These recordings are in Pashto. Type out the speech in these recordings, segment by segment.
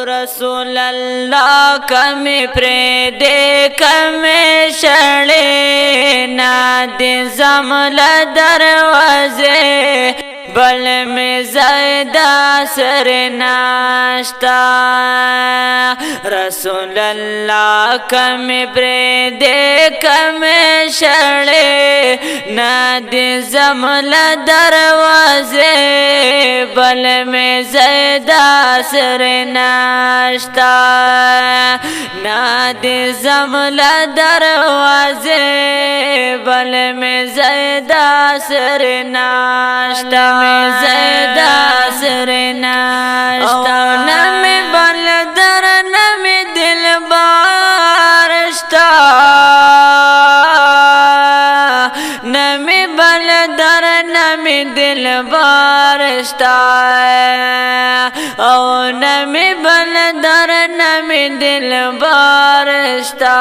رسول الله کمی پریدے کمی شڑے نادی زمل دروازے بل میں زیدہ سر ناشتا رسول اللہ کمی پریدے کمی شڑے نادی زمل دروازے بل میں زیدہ سر ناشتا نادی زمل دروازے بل میں زیدہ سر ناشتا زیدہ سر ناشتا نمی بل در نمی دل بارشتا نمی بل در نمی دل بارشتا او نمی بل در نمی دل بارشتا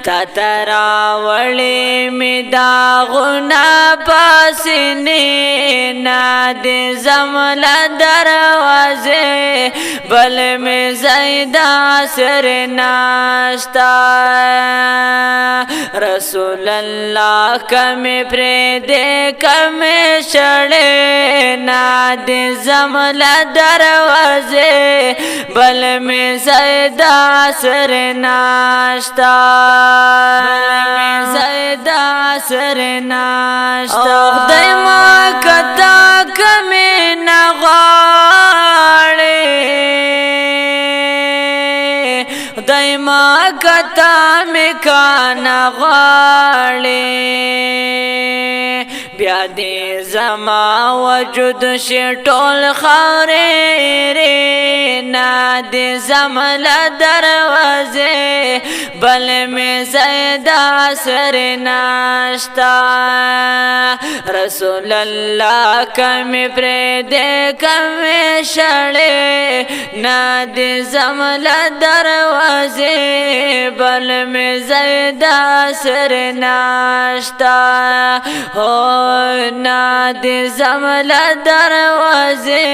تا تراولی می داغنا پاسنی نادی زمل دروازے بل میں زیدہ سر ناشتا رسول اللہ کمی پریدے کمی شڑے نادی زمل دروازے بل میں زیدہ سر ناشتا زیدہ سر ناشتا خدای ما کتا کمی نغاڑے خدای ما کتا می کا نغاڑے بیا دی زما وجود شی ټول خاورې ری نادی زمل دروازے بل میں زیدہ سر ناشتا رسول اللہ کمی پریدے کمی شڑے نادی زمل دروازے بل میں زیدہ سر ناشتا ہو نادی زمل دروازے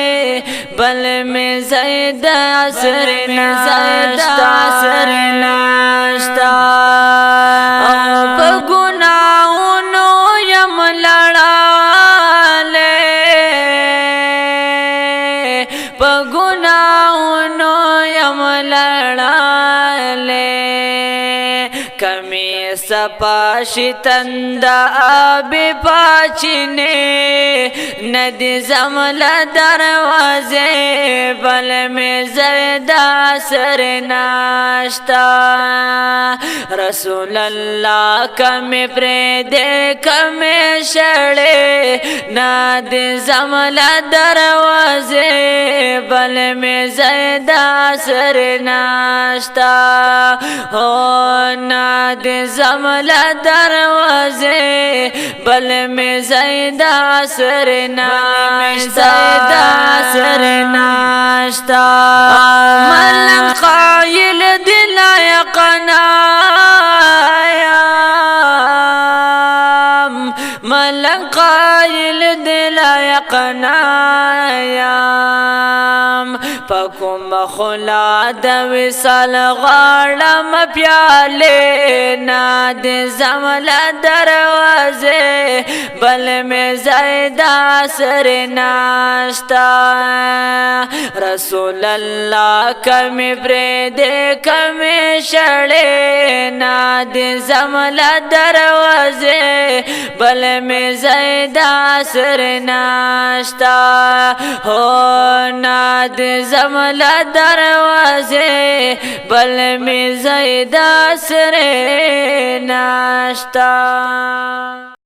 بل میں زیدہ سر ناشتا سر ناشتا بگناہونو یم لڑالے بگناہونو یم لڑالے کمی سپاشی تند آب پاچنے ندی زمل دروازے بل میں زیدہ سر ناشتا رسول اللہ کمی پریدے کمی شڑے نادی زمل دروازے بل میں زیدہ سر ناشتا ہو نادی زمل دروازے بل میں زیدہ سر ناشتا سر ناشتا ملنگ قائل دل یقنایم ملنگ قائل دل یقنایم پکم خلا د وصال غاړم پیالے نادی زمل دروازے بل میں زیدہ سر ناشتا رسول اللہ کمی پریدے کمی شڑے نادی زمل دروازے بل میں زیدہ سر ناشتا ہو نادی زمل دروازے بل میں زیدہ سر ناشتا